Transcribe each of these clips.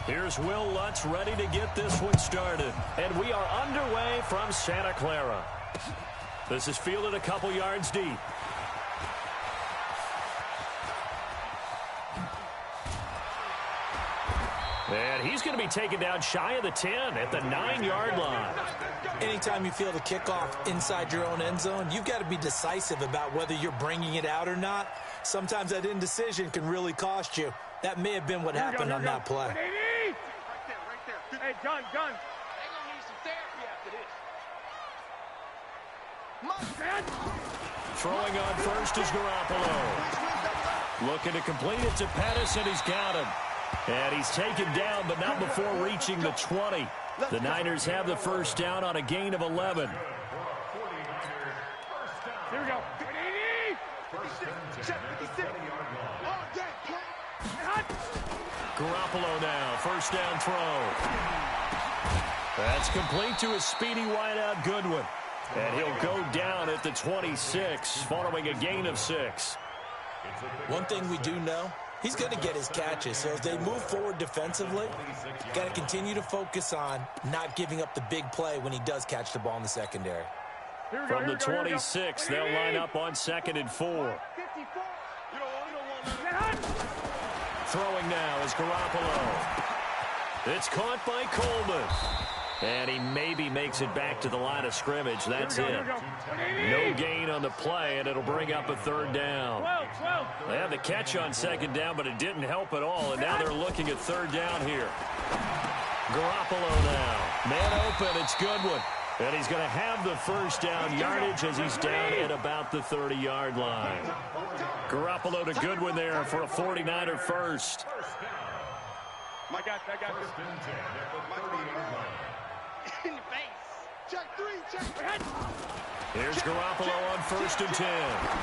Here's Will Lutz ready to get this one started. And we are underway from Santa Clara. This is fielded a couple yards deep. And he's going to be taken down shy of the 10 at the 9-yard line. Anytime you feel the kickoff inside your own end zone, you've got to be decisive about whether you're bringing it out or not. Sometimes that indecision can really cost you. That may have been what happened on that play. Right there. Hey, gun. They're going to need some therapy after this. Throwing on first is Garoppolo. Looking to complete it to Pettis, and he's got him. And he's taken down, but not before reaching the 20. The Niners have the first down on a gain of 11. Here we go. Garoppolo now, first down throw. That's complete to a speedy wideout Goodwin. And he'll go down at the 26 following a gain of 6. One thing we do know, he's going to get his catches. So as they move forward defensively, got to continue to focus on not giving up the big play when he does catch the ball in the secondary. From the 26, they'll line up on 2nd and 4. Throwing now is Garoppolo. It's caught by Coleman. And he maybe makes it back to the line of scrimmage. That's it. No gain on the play, and it'll bring up a 3rd down. They had the catch on 2nd down, but it didn't help at all, and now they're looking at 3rd down here. Garoppolo now. Man open, it's Goodwin. And he's going to have the first down yardage as he's down at about the 30-yard line. Garoppolo to Goodwin there for a 49er first. I got this. In the face. Check 3. Here's Garoppolo on 1st and 10.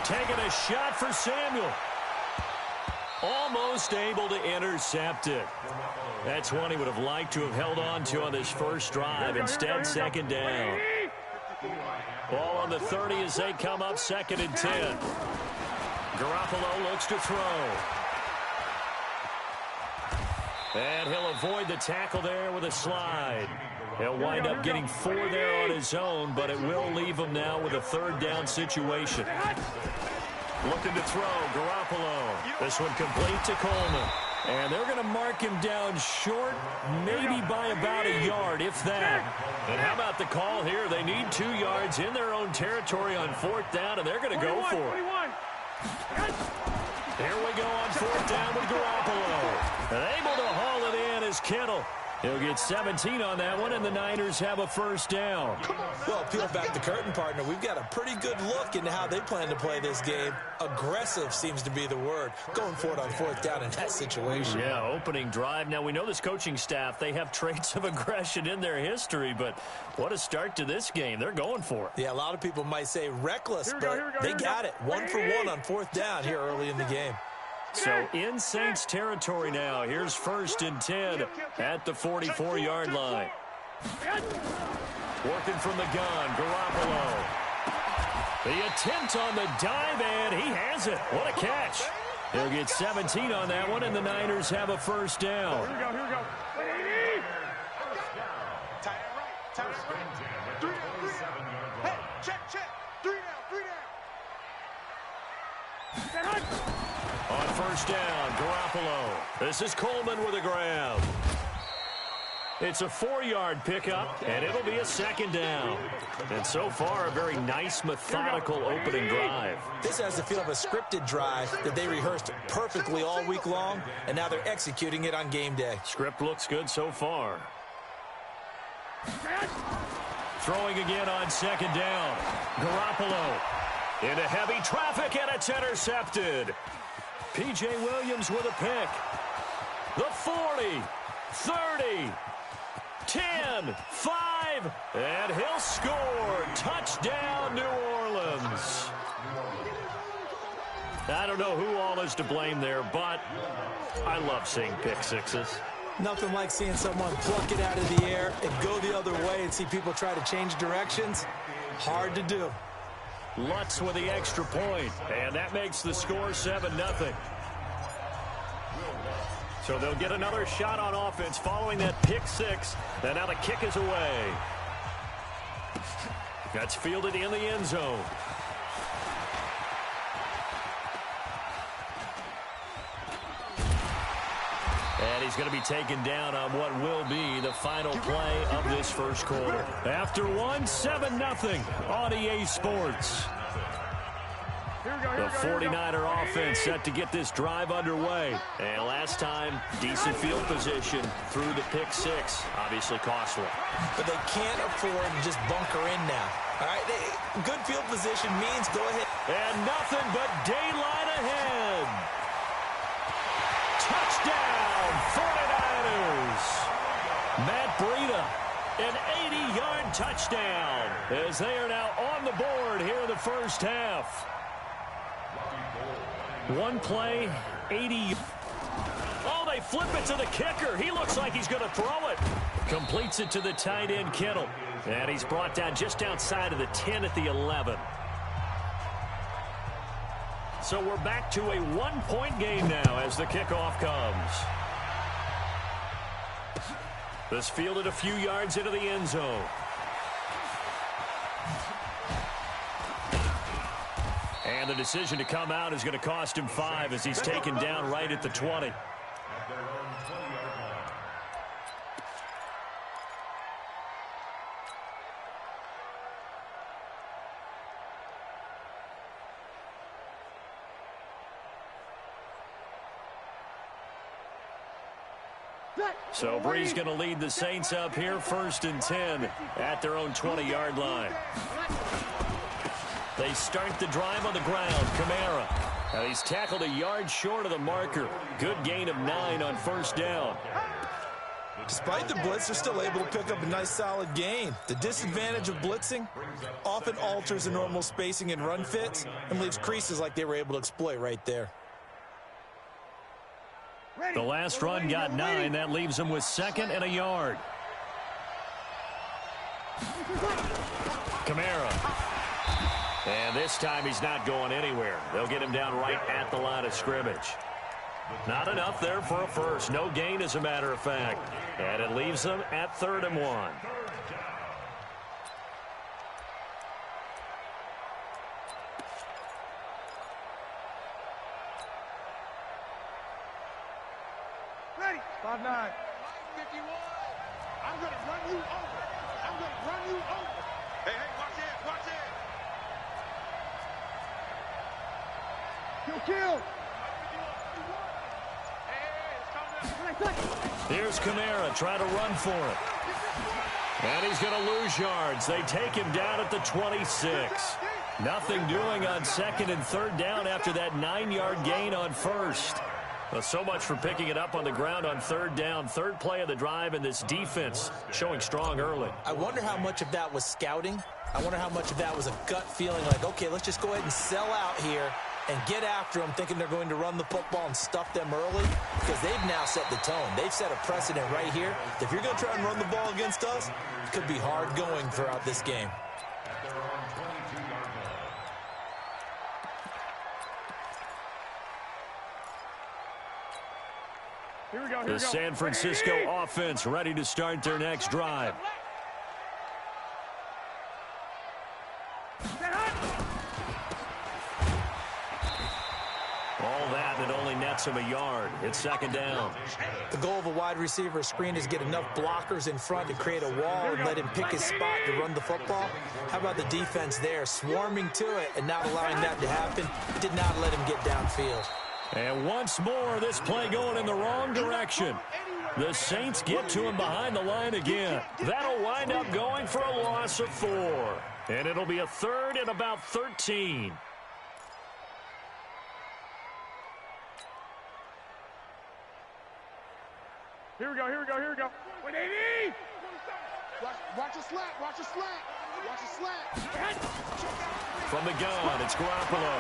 Taking a shot for Samuel. Almost able to intercept it. That's one he would have liked to have held on to on this first drive. Instead, 2nd down. Ball on the 30 as they come up 2nd and 10. Garoppolo looks to throw. And he'll avoid the tackle there with a slide. He'll wind up getting 4 there on his own, but it will leave him now with a 3rd down situation. Looking to throw, Garoppolo. This one complete to Coleman. And they're going to mark him down short, maybe by about a yard, if that. And how about the call here? They need 2 yards in their own territory on 4th down, and they're going to go for it. Here we go on 4th down with Garoppolo. And able to haul it in is Kittle. He'll get 17 on that one, and the Niners have a first down. Well, peel back the curtain, partner. We've got a pretty good look into how they plan to play this game. Aggressive seems to be the word. Going for it on 4th down in that situation. Yeah, opening drive. Now, we know this coaching staff, they have traits of aggression in their history, but what a start to this game. They're going for it. Yeah, a lot of people might say reckless, but they got it. 1 for 1 on 4th down here early in the game. So in Saints territory now. Here's 1st and 10 at the 44-yard line. Working from the gun, Garoppolo. The attempt on the dive, and he has it. What a catch. He'll get 17 on that one, and the Niners have a first down. Here we go. Tie it right. 3 down. Hey, check. 3 down. On 1st down, Garoppolo. This is Coleman with a grab. It's a 4-yard pickup, and it'll be a 2nd down. And so far, a very nice, methodical opening drive. This has the feel of a scripted drive that they rehearsed perfectly all week long, and now they're executing it on game day. Script looks good so far. Throwing again on 2nd down. Garoppolo into heavy traffic, and it's intercepted. P.J. Williams with a pick. The 40, 30, 10, 5, and he'll score. Touchdown, New Orleans. I don't know who all is to blame there, but I love seeing pick sixes. Nothing like seeing someone pluck it out of the air and go the other way and see people try to change directions. Hard to do. Lutz with the extra point, and that makes the score 7-0. So they'll get another shot on offense following that pick six. And now the kick is away. That's fielded in the end zone. And he's going to be taken down on what will be the final play of this first quarter. After one, 7-0 on EA Sports. The 49er offense set to get this drive underway. And last time, decent field position through the pick six. Obviously costly. But they can't afford to just bunker in now. All right, good field position means go ahead. And nothing but daylight ahead. Touchdown, 49ers. Matt Breida, an 80-yard touchdown as they are now on the board here in the first half. One play, 80. Oh, they flip it to the kicker. He looks like he's going to throw it. Completes it to the tight end, Kittle. And he's brought down just outside of the 10 at the 11. So we're back to a one-point game now as the kickoff comes. This fielded a few yards into the end zone. And the decision to come out is going to cost him 5 as he's taken down right at the 20. So Bree's going to lead the Saints up here 1st and 10 at their own 20-yard line. They start the drive on the ground. Kamara. And he's tackled a yard short of the marker. Good gain of 9 on first down. Despite the blitz, they're still able to pick up a nice solid gain. The disadvantage of blitzing often alters the normal spacing and run fits and leaves creases like they were able to exploit right there. The last run got 9. That leaves him with 2nd and a yard. Kamara. And this time he's not going anywhere. They'll get him down right at the line of scrimmage. Not enough there for a first. No gain, as a matter of fact. And it leaves them at 3rd and 1. Ready. 5-9. 51. I'm going to run you over. I'm going to run you over. Hey, watch it. Watch it. Kill. Here's Kamara trying to run for it. And he's going to lose yards. They take him down at the 26. Nothing doing on 2nd and 3rd down after that 9-yard gain on 1st. Well, so much for picking it up on the ground on 3rd down. 3rd play of the drive, and this defense showing strong early. I wonder how much of that was scouting. I wonder how much of that was a gut feeling like, okay, let's just go ahead and sell out here and get after them, thinking they're going to run the football and stuff them early, because they've now set the tone. They've set a precedent right here. If you're going to try and run the ball against us, it could be hard going throughout this game. Here we go. The San Francisco offense ready to start their next drive. All that, and it only nets him a yard. It's 2nd down. The goal of a wide receiver screen is get enough blockers in front to create a wall and let him pick his spot to run the football. How about the defense there, swarming to it and not allowing that to happen? Did not let him get downfield. And once more, this play going in the wrong direction. The Saints get to him behind the line again. That'll wind up going for a loss of 4. And it'll be a 3rd and about 13. Here we go. 180. Watch a slant. Watch a slant. From the gun, it's Garoppolo.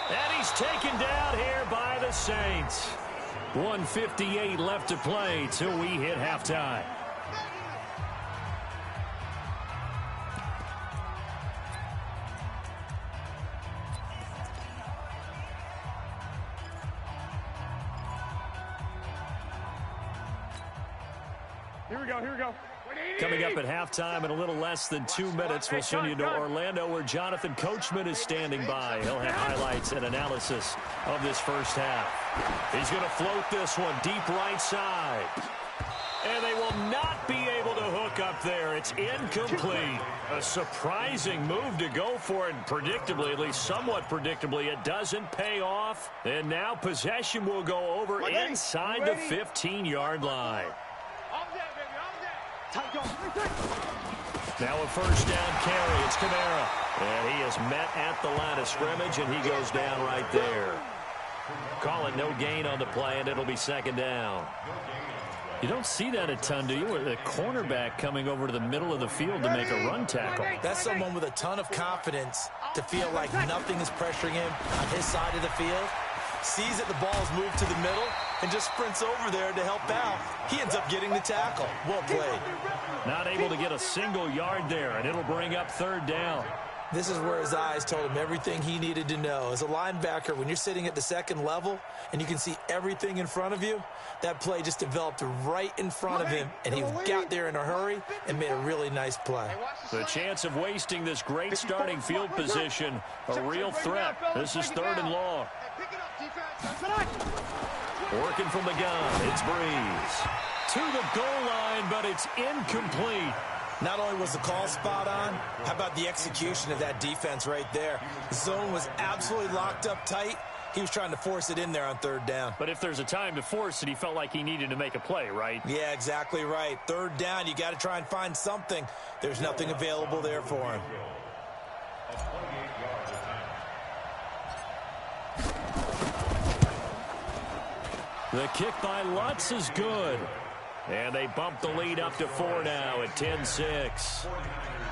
And he's taken down here by the Saints. 1:58 left to play till we hit halftime. Here we go, here we go. Coming up at halftime in a little less than 2 minutes, we'll send you to Orlando where Jonathan Coachman is standing by. He'll have highlights and analysis of this first half. He's going to float this one deep right side. And they will not be able to hook up there. It's incomplete. A surprising move to go for it. Predictably, at least somewhat predictably, it doesn't pay off. And now possession will go over inside the 15-yard line. Now a first down carry. It's Kamara. And he is met at the line of scrimmage, and he goes down right there. Call it no gain on the play, and it'll be second down. You don't see that a ton, do you? With a cornerback coming over to the middle of the field to make a run tackle. That's someone with a ton of confidence to feel like nothing is pressuring him on his side of the field. Sees that the ball's moved to the middle and just sprints over there to help out. He ends up getting the tackle. Well played. Not able to get a single yard there, and it'll bring up third down. This is where his eyes told him everything he needed to know. As a linebacker, when you're sitting at the second level and you can see everything in front of you, that play just developed right in front of him, and he got there in a hurry and made a really nice play. The chance of wasting this great starting field position, a real threat. This is third and long. Working from the gun, it's Breeze. To the goal line, but it's incomplete. Not only was the call spot on, how about the execution of that defense right there? The zone was absolutely locked up tight. He was trying to force it in there on third down. But if there's a time to force it, he felt like he needed to make a play, right? Yeah, exactly right. Third down, you got to try and find something. There's nothing available there for him. The kick by Lutz is good. And they bump the lead up to 4 now at 10-6.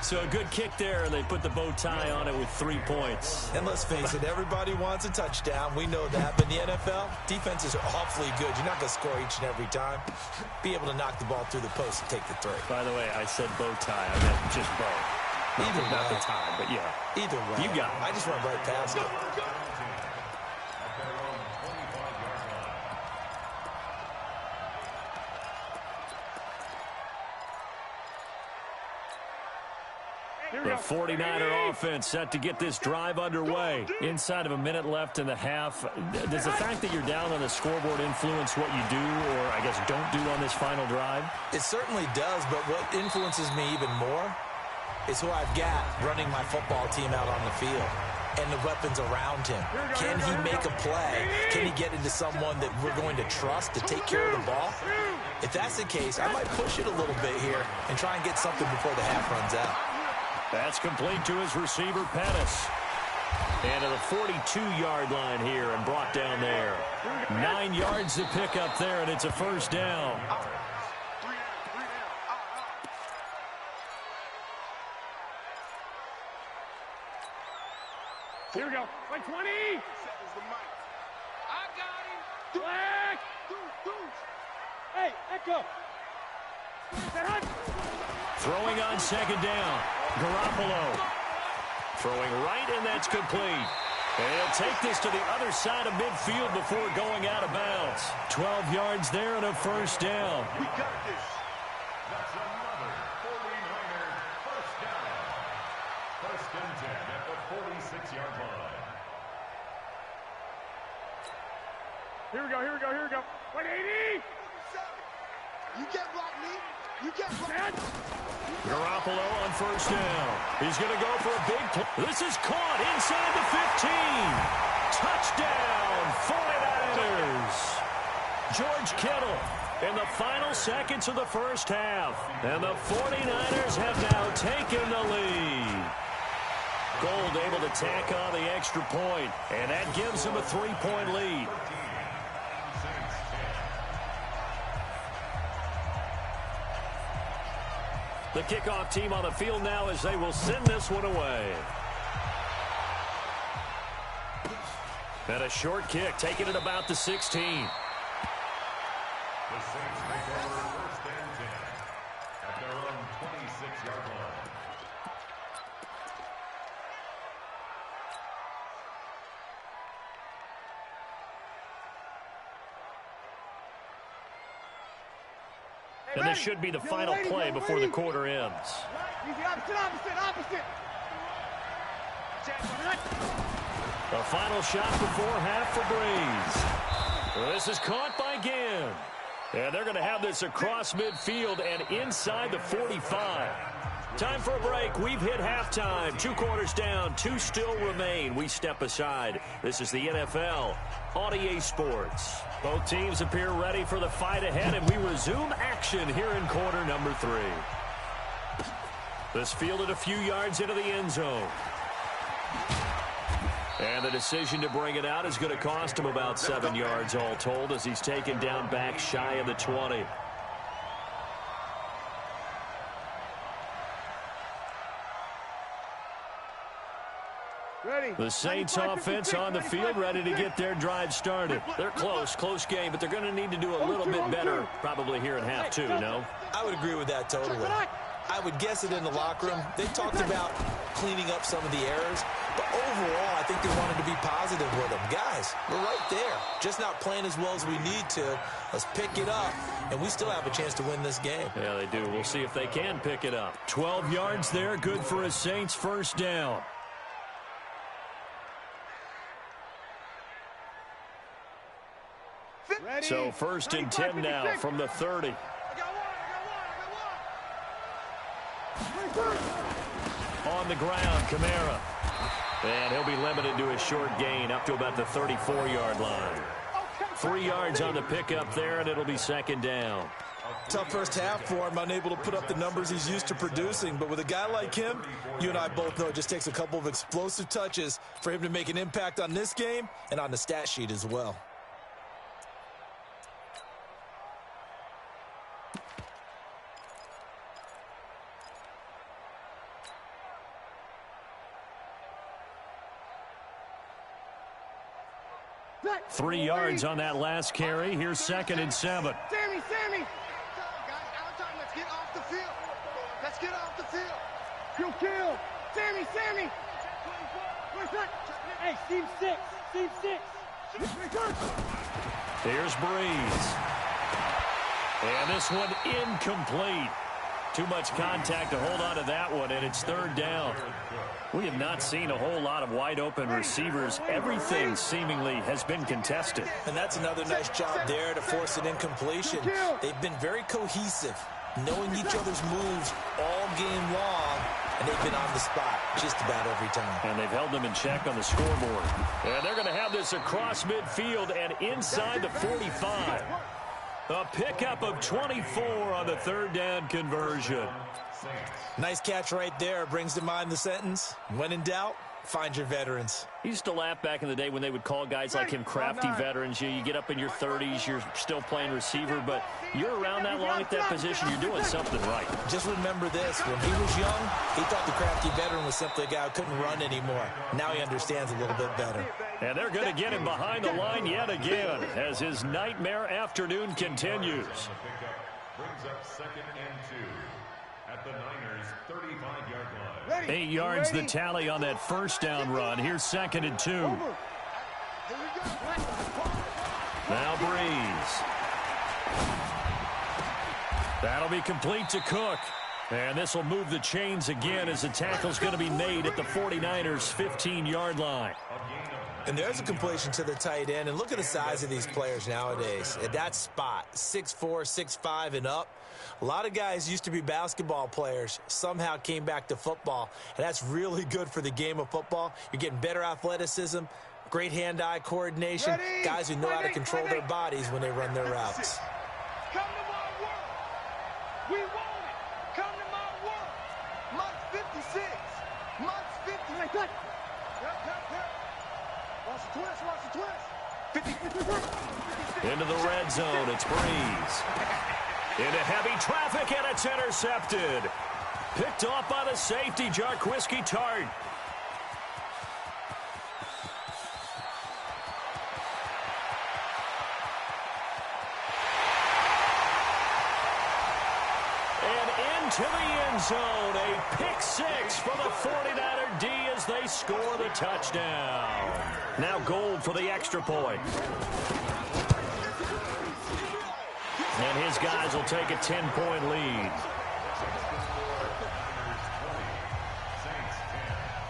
So a good kick there, and they put the bow tie on it with 3 points. And let's face it, everybody wants a touchdown. We know that. But in the NFL, defenses are awfully good. You're not going to score each and every time. Be able to knock the ball through the post and take the three. By the way, I said bow tie. I meant just bow. Not the tie, but yeah. Either way. You got it. I just went right past it. The 49er offense set to get this drive underway. Inside of a minute left in the half. Does the fact that you're down on the scoreboard influence what you do or, I guess, don't do on this final drive? It certainly does, but what influences me even more is who I've got running my football team out on the field and the weapons around him. Can he make a play? Can he get into someone that we're going to trust to take care of the ball? If that's the case, I might push it a little bit here and try and get something before the half runs out. That's complete to his receiver, Pettis. And to the 42-yard line here and brought down there. 9 yards to pick up there, and it's a first down. Here we go. Like 20. I got him. Black. Hey, Echo. Throwing on second down. Garoppolo. Throwing right, and that's complete. And he'll take this to the other side of midfield before going out of bounds. 12 yards there and a first down. We got this. That's another 49er first down. First and 10 at the 46-yard line. Here we go, here we go, here we go. 180. You can't block me. You can't block me. Garoppolo on first down. He's going to go for a big play. This is caught inside the 15. Touchdown, 49ers. George Kittle in the final seconds of the first half. And the 49ers have now taken the lead. Gold able to tack on the extra point, and that gives them a 3-point lead. The kickoff team on the field now as they will send this one away. And a short kick, taking it about the 16. The Saints make over first and 10 at their own 26-yard line. And this should be the final play before the quarter ends. Opposite. The final shot before half for Breeze. This is caught by Ginn. And they're going to have this across midfield and inside the 45. Time for a break. We've hit halftime. 2 quarters down. 2 still remain. We step aside. This is the NFL on EA Sports. Both teams appear ready for the fight ahead, and we resume action here in quarter number 3. This fielded a few yards into the end zone. And the decision to bring it out is going to cost him about 7 yards all told as he's taken down back shy of the 20. The Saints offense on the field, ready to get their drive started. They're close game, but they're going to need to do a little bit better probably here in half 2, no? I would agree with that totally. I would guess it in the locker room. They talked about cleaning up some of the errors, but overall, I think they wanted to be positive with them. Guys, we're right there. Just not playing as well as we need to. Let's pick it up, and we still have a chance to win this game. Yeah, they do. We'll see if they can pick it up. 12 yards there, good for a Saints first down. So first and 10 now from the 30. On the ground, Kamara. And he'll be limited to a short gain up to about the 34-yard line. 3 yards on the pickup there, and it'll be second down. Tough first half for him, unable to put up the numbers he's used to producing. But with a guy like him, you and I both know it just takes a couple of explosive touches for him to make an impact on this game and on the stat sheet as well. Three yards on that last carry. Here's second and 7. Sammy! Our time, let's get off the field. Let's get off the field. Kill. Sammy! Hey, Steve 6. Here's Breeze. And this one incomplete. Too much contact to hold on to that one, and it's third down. We have not seen a whole lot of wide-open receivers. Everything seemingly has been contested. And that's another nice job there to force an incompletion. They've been very cohesive, knowing each other's moves all game long, and they've been on the spot just about every time. And they've held them in check on the scoreboard. And they're going to have this across midfield and inside the 45. A pickup of 24 on the third down conversion. Nice catch right there. Brings to mind the sentence, when in doubt, find your veterans. He used to laugh back in the day when they would call guys like him crafty veterans. You get up in your 30s, you're still playing receiver, but you're around that long at that position, you're doing something right. Just remember this, when he was young, he thought the crafty veteran was simply a guy who couldn't run anymore. Now he understands a little bit better. And they're going to get him behind the line yet again as his nightmare afternoon continues. Brings up second and 2 at the Niners' 35-yard line. 8 yards the tally on that first down run. Here's second and 2. Now Breeze. That'll be complete to Cook. And this will move the chains again as the tackle's going to be made at the 49ers' 15-yard line. And there's a completion to the tight end. And look at the size of these players nowadays. At that spot, 6'4", 6'5", and up. A lot of guys used to be basketball players, somehow came back to football. And that's really good for the game of football. You're getting better athleticism, great hand-eye coordination, guys who know how to control their bodies when they run their routes. Come to my world. We want it. Come to my world. Month 56. Month 50. Watch the twist. Into the red zone, it's Breeze. Into heavy traffic, and it's intercepted. Picked off by the safety, Jarquiski Tart. And into the end zone, a pick six for the 49er D as they score the touchdown. Now Gold for the extra point. And his guys will take a 10-point lead.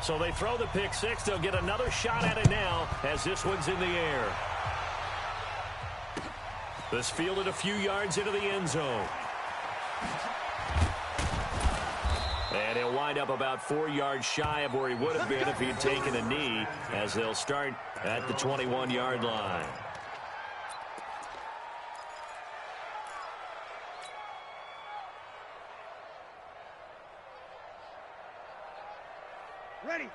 So they throw the pick six. They'll get another shot at it now as this one's in the air. This fielded a few yards into the end zone. And he'll wind up about 4 yards shy of where he would have been if he had taken a knee, as they'll start at the 21-yard line.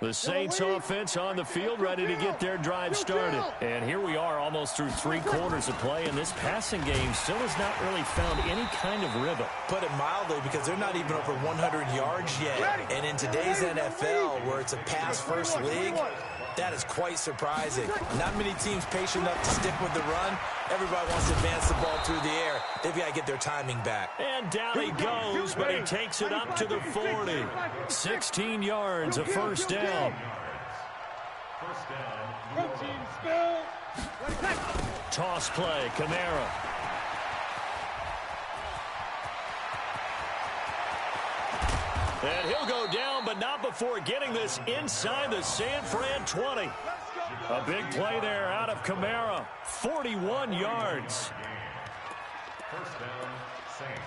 The Saints offense on the field, ready to get their drive started. And here we are almost through 3 quarters of play, and this passing game still has not really found any kind of rhythm. Put it mildly, because they're not even over 100 yards yet. And in today's NFL, where it's a pass-first league, that is quite surprising. Not many teams patient enough to stick with the run. Everybody wants to advance the ball through the air. They've got to get their timing back. And down he goes, but he takes it up to the 40. 16 yards, a first down. Toss play, Kamara. And he'll go down, but not before getting this inside the San Fran 20. A big play there out of Kamara. 41 yards. First down, Saints.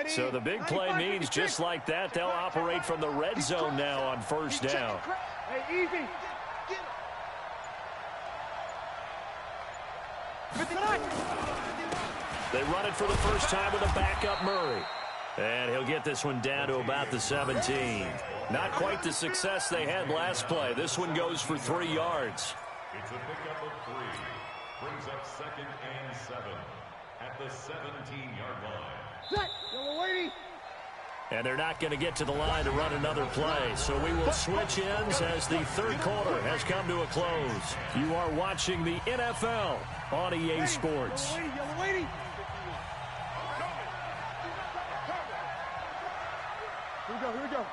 So the big play means just like that, they'll operate from the red zone now on first down. Hey, easy. They run it for the first time with a backup Murray. And he'll get this one down to about the 17. Not quite the success they had last play. This one goes for 3 yards. It's a pickup of 3. Brings up 2nd and 7 at the 17-yard line. And they're not going to get to the line to run another play. So we will switch ends as the third quarter has come to a close. You are watching the NFL on EA Sports. Here we go.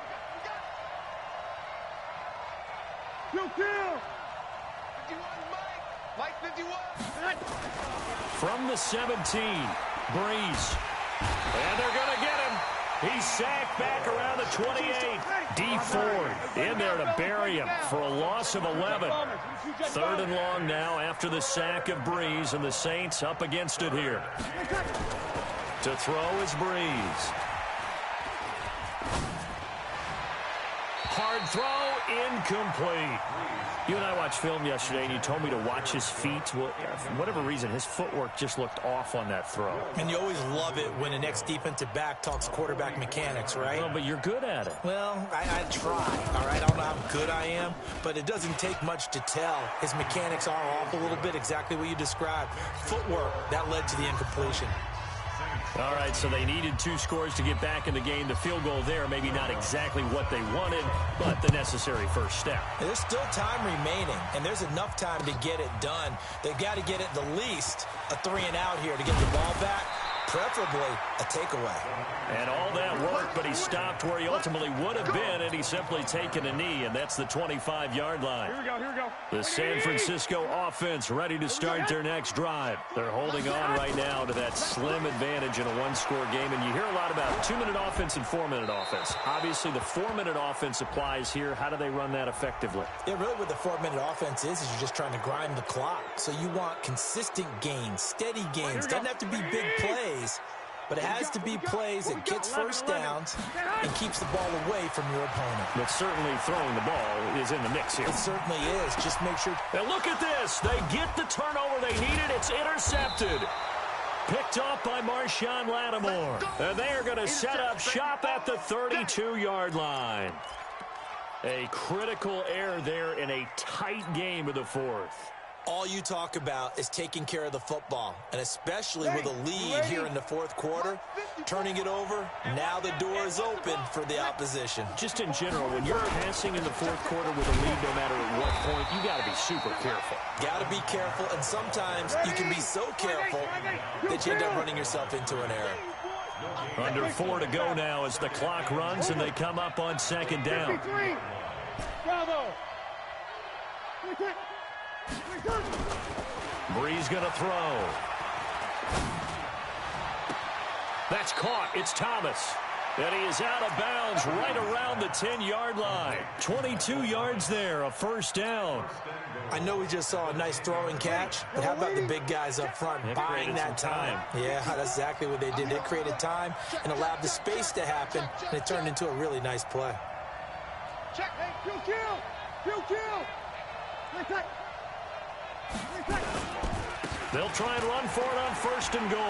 Kill. 51, Mike 51. From the 17, Breeze. And they're going to get him. He's sacked back around the 28. D Ford in there to bury him for a loss of 11. 3rd and long now after the sack of Breeze, and the Saints up against it here. To throw is Breeze. Hard throw, incomplete. You and I watched film yesterday, and you told me to watch his feet. Well, for whatever reason, his footwork just looked off on that throw. And you always love it when an ex-defensive back talks quarterback mechanics, right? Well, but you're good at it. Well, I try, all right? I don't know how good I am, but it doesn't take much to tell. His mechanics are off a little bit, exactly what you described. Footwork, that led to the incompletion. All right, so they needed 2 scores to get back in the game. The field goal there, maybe not exactly what they wanted, but the necessary first step. There's still time remaining, and there's enough time to get it done. They've got to get at the least a 3-and-out here to get the ball back, preferably a takeaway. And all that worked, but he stopped where he ultimately would have been, and he's simply taken a knee, and that's the 25-yard line. Here we go. The San Francisco offense ready to start their next drive. They're holding on right now to that slim advantage in a 1-score game, and you hear a lot about 2-minute offense and 4-minute offense. Obviously, the 4-minute offense applies here. How do they run that effectively? Yeah, really what the 4-minute offense is you're just trying to grind the clock. So you want consistent gains, steady gains. Doesn't have to be big plays, but it has to be plays that gets first downs and keeps the ball away from your opponent. But certainly throwing the ball is in the mix here. It certainly is. Just make sure. And look at this. They get the turnover they needed. It's intercepted. Picked off by Marshawn Lattimore. And they are going to set up shop at the 32-yard line. A critical error there in a tight game of the 4th. All you talk about is taking care of the football, and especially with a lead here in the fourth quarter, turning it over, now the door is open for the opposition. Just in general, when you're passing in the fourth quarter with a lead, no matter at what point, you got to be super careful. Got to be careful, and sometimes you can be so careful that you end up running yourself into an error. Under 4 to go now as the clock runs and they come up on second down. Bravo. Bree's going to throw. That's caught. It's Thomas. And he is out of bounds right around the 10-yard line. 22 yards there, a first down. I know we just saw a nice throwing catch, but how about the big guys up front buying that time? Yeah, that's exactly what they did. They created time and allowed the space to happen, and it turned into a really nice play. Check. Hey, kill. They'll try and run for it on first and goal.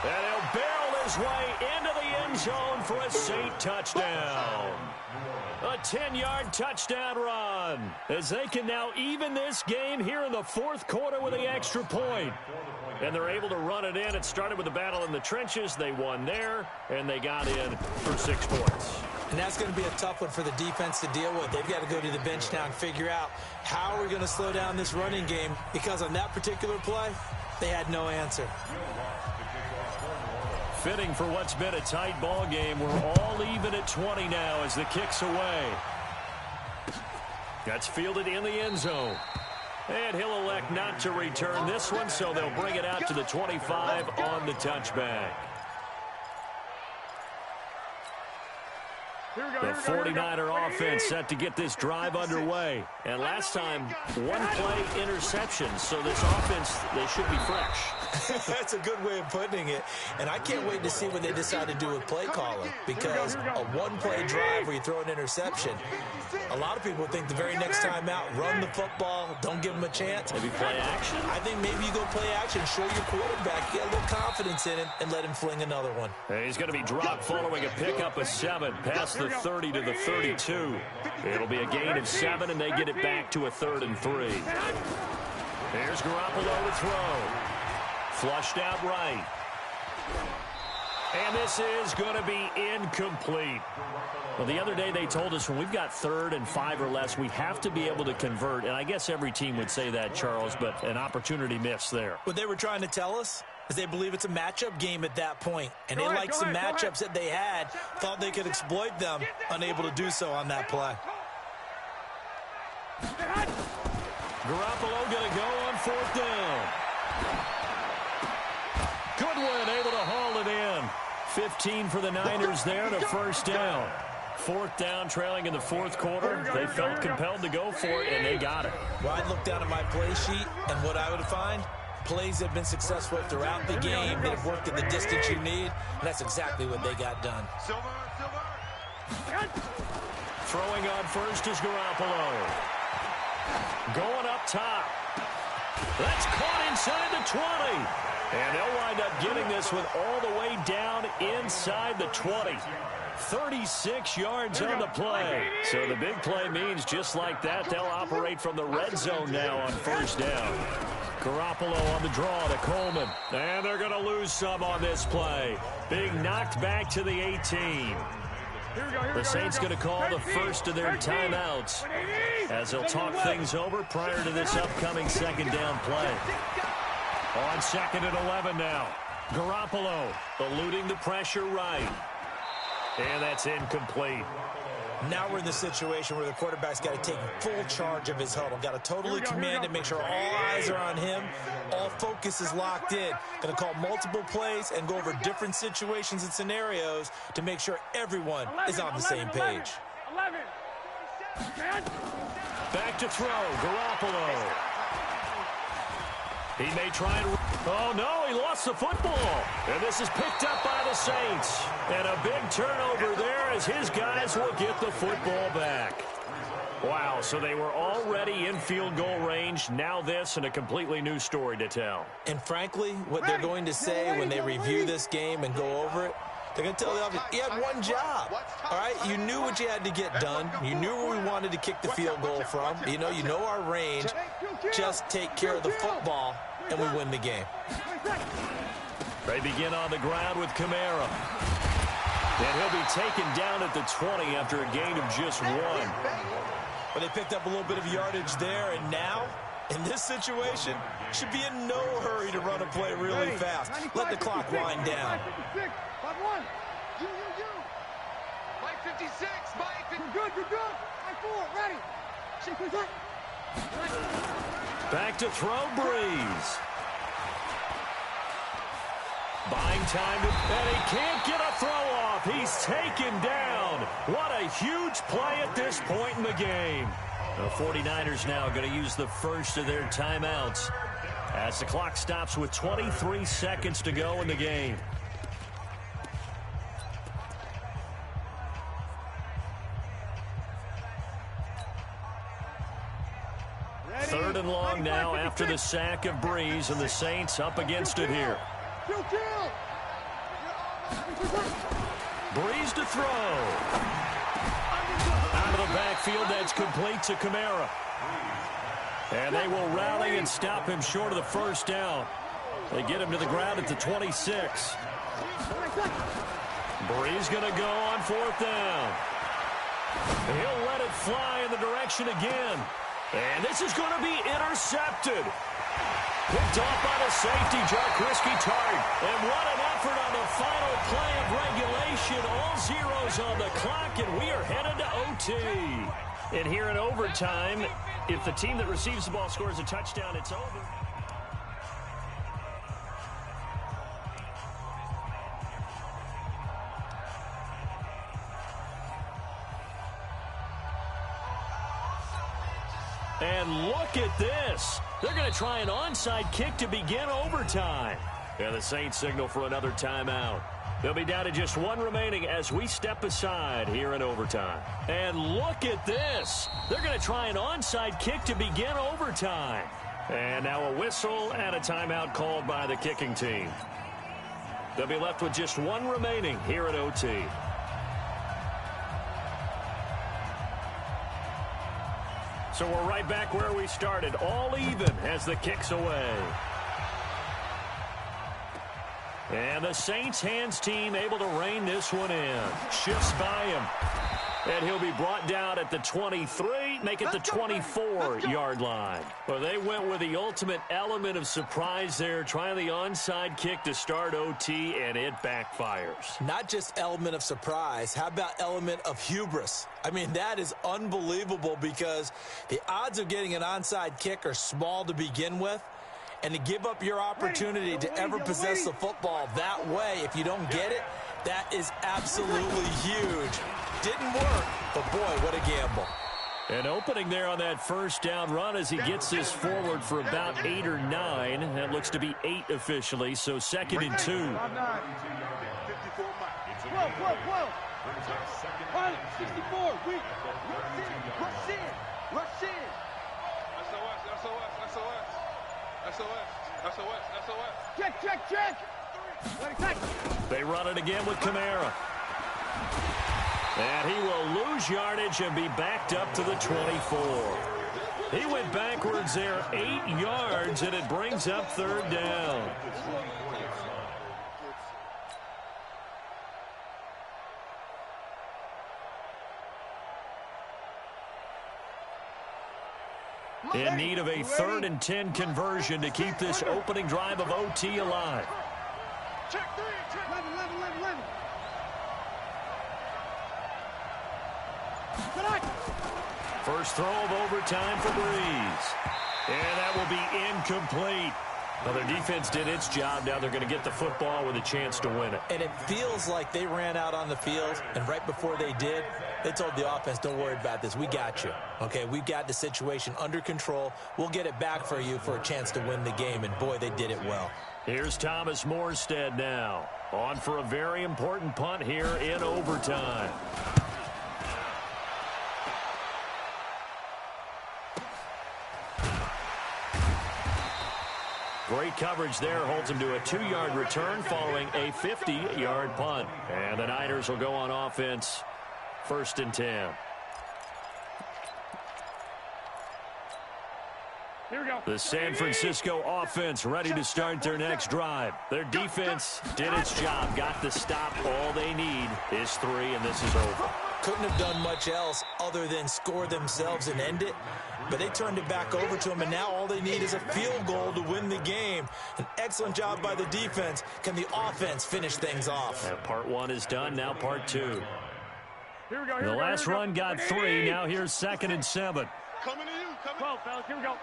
And he'll barrel his way into the end zone for a Saint touchdown. A 10-yard touchdown run as they can now even this game here in the fourth quarter with the extra point. And they're able to run it in. It started with a battle in the trenches. They won there, and they got in for 6 points. And that's going to be a tough one for the defense to deal with. They've got to go to the bench now and figure out how are we going to slow down this running game, because on that particular play, they had no answer. Fitting for what's been a tight ball game. We're all even at 20 now as the kick's away. That's fielded in the end zone. And he'll elect not to return this one, so they'll bring it out to the 25 on the touchback. The 49er offense set to get this drive underway. And last time, one play interception. So this offense, they should be fresh. That's a good way of putting it. And I can't wait to see what they decide to do with play calling, because a one-play drive where you throw an interception, a lot of people think the very next time out, run the football, don't give them a chance. Maybe play action? I think maybe you go play action, show your quarterback, get a little confidence in him, and let him fling another one. And he's going to be dropped following a pickup of 7, past the 30 to the 32. It'll be a gain of 7, and they get it back to a 3rd and 3. Here's Garoppolo to throw. Flushed out right. And this is going to be incomplete. Well, the other day they told us when we've got 3rd and 5 or less, we have to be able to convert. And I guess every team would say that, Charles, but an opportunity missed there. What they were trying to tell us is they believe it's a matchup game at that point. And they liked some matchups that they had, thought they could exploit them, unable to do so on that play. Garoppolo going to go on 4th down. Goodwin able to haul it in. 15 for the Niners there to first down. 4th down, trailing in the fourth quarter. They felt compelled to go for it, and they got it. Well, I'd look down at my play sheet, and what I would find, plays have been successful throughout the game that have worked at the distance you need, and that's exactly what they got done. Throwing on first is Garoppolo. Going up top. That's caught inside the 20. And they'll wind up getting this one all the way down inside the 20. 36 yards on the play. So the big play means just like that, they'll operate from the red zone now on first down. Garoppolo on the draw to Coleman. And they're going to lose some on this play. Being knocked back to the 18. The Saints going to call the first of their timeouts as they'll talk things over prior to this upcoming second down play. On 2nd and 11 now. Garoppolo eluding the pressure right. And that's incomplete. Now we're in the situation where the quarterback's got to take full charge of his huddle. Got to totally command it, make sure all eyes are on him. All focus is locked in. Going to call multiple plays and go over different situations and scenarios to make sure everyone is on the same page. Back to throw. Garoppolo. He may try and... Oh, no, he lost the football. And this is picked up by the Saints. And a big turnover there as his guys will get the football back. Wow, so they were already in field goal range. Now this and a completely new story to tell. And frankly, what they're going to say when they review this game and go over it, They're going to tell the offense, you had one job, all right? You knew what you had to get done. You knew where we wanted to kick the field goal from. You know our range. Just take care of the football, and we win the game. They begin on the ground with Kamara. And he'll be taken down at the 20 after a gain of just 1. But they picked up a little bit of yardage there, and now, in this situation, should be in no hurry to run a play really fast. Let the clock wind down. Mike 56, Mike. You're good. Mike 4, ready. Back to throw, Breeze. Buying time, and he can't get a throw off. He's taken down. What a huge play at this point in the game. The 49ers now going to use the first of their timeouts as the clock stops with 23 seconds to go in the game. Third and long now after the sack of Breeze, and the Saints up against it here. Breeze to throw. Out of the backfield, that's complete to Kamara. And they will rally and stop him short of the first down. They get him to the ground at the 26. Breeze going to go on 4th down. He'll let it fly in the direction again. And this is going to be intercepted. Picked off by the safety, Jaquiski Tartt. And what an effort on the final play of regulation. All zeros on the clock, and we are headed to OT. And here in overtime, if the team that receives the ball scores a touchdown, it's over. And look at this. They're going to try an onside kick to begin overtime. And the Saints signal for another timeout. They'll be down to just 1 remaining as we step aside here in overtime. And look at this. They're going to try an onside kick to begin overtime. And now a whistle and a timeout called by the kicking team. They'll be left with just 1 remaining here at OT. So we're right back where we started, all even as the kick's away. And the Saints hands team able to rein this one in. Shifts by him. And he'll be brought down at the 23, make it the 24-yard line. Well, they went with the ultimate element of surprise there, trying the onside kick to start OT, and it backfires. Not just element of surprise. How about element of hubris? I mean, that is unbelievable because the odds of getting an onside kick are small to begin with. And to give up your opportunity to ever possess the football that way, if you don't get it, that is absolutely huge. Didn't work, but boy, what a gamble. An opening there on that first down run as he gets this forward for about 8 or 9. That looks to be 8 officially, so 2nd and 2. 12. 64. Rush in. SOS. Check. They run it again with Kamara. And he will lose yardage and be backed up to the 24. He went backwards there 8 yards, and it brings up 3rd down. In need of a 3rd and 10 conversion to keep this opening drive of OT alive. Check 3. 11. First throw of overtime for Breeze. And that will be incomplete. Well, their defense did its job. Now they're going to get the football with a chance to win it. And it feels like they ran out on the field, and right before they did, they told the offense, don't worry about this. We got you. Okay, we've got the situation under control. We'll get it back for you for a chance to win the game. And, boy, they did it well. Here's Thomas Morstead now. On for a very important punt here in overtime. Great coverage there. Holds him to a 2-yard return following a 50-yard punt. And the Niners will go on offense. 1st and 10. Here we go. The San Francisco offense ready to start their next drive. Their defense did its job. Got the stop. All they need is 3, and this is over. Couldn't have done much else other than score themselves and end it. But they turned it back over to them, and now all they need is a field goal to win the game. An excellent job by the defense. Can the offense finish things off? And part 1 is done. Now part 2. Here we go. The last run got 3. Now here's 2nd and 7. Coming to you. Coming. 12, fellas. Here we go.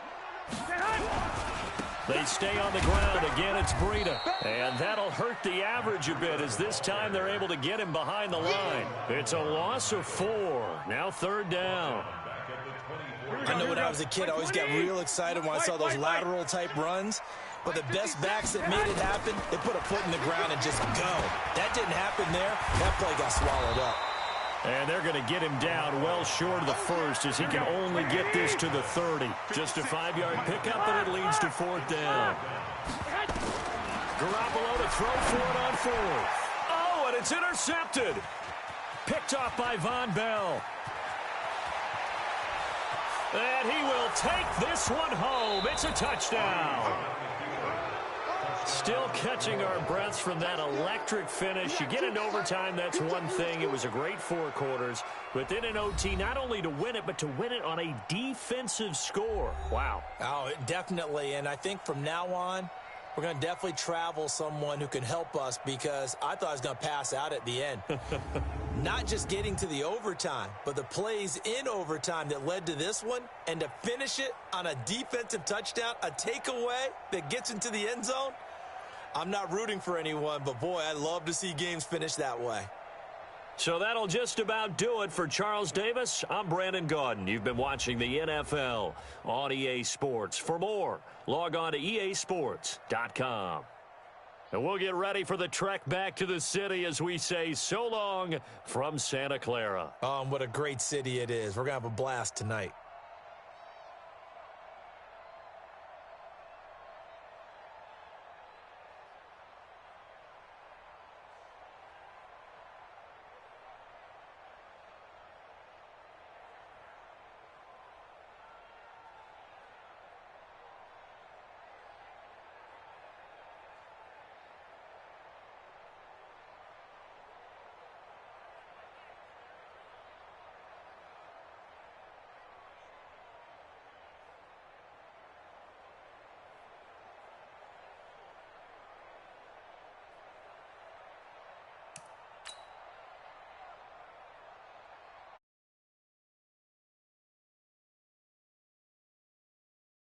They stay on the ground. Again, it's Breida. And that'll hurt the average a bit as this time they're able to get him behind the line. It's a loss of 4. Now 3rd down. I know when I was a kid, I always got real excited when I saw those lateral-type runs. But the best backs that made it happen, they put a foot in the ground and just go. That didn't happen there. That play got swallowed up. And they're going to get him down well short of the 1st as he can only get this to the 30. Just a 5-yard pickup, and it leads to 4th down. Garoppolo to throw for it on 4th. Oh, and it's intercepted. Picked off by Von Bell. And he will take this one home. It's a touchdown. Still catching our breaths from that electric finish. You get into overtime, that's one thing. It was a great 4 quarters. But then in OT, not only to win it, but to win it on a defensive score. Wow. Oh, definitely. And I think from now on, we're going to definitely travel someone who can help us because I thought I was going to pass out at the end. Not just getting to the overtime, but the plays in overtime that led to this one, and to finish it on a defensive touchdown, a takeaway that gets into the end zone. I'm not rooting for anyone, but boy, I love to see games finish that way. So that'll just about do it for Charles Davis. I'm Brandon Gaudin. You've been watching the NFL on EA Sports. For more, log on to easports.com. And we'll get ready for the trek back to the city as we say so long from Santa Clara. What a great city it is. We're going to have a blast tonight.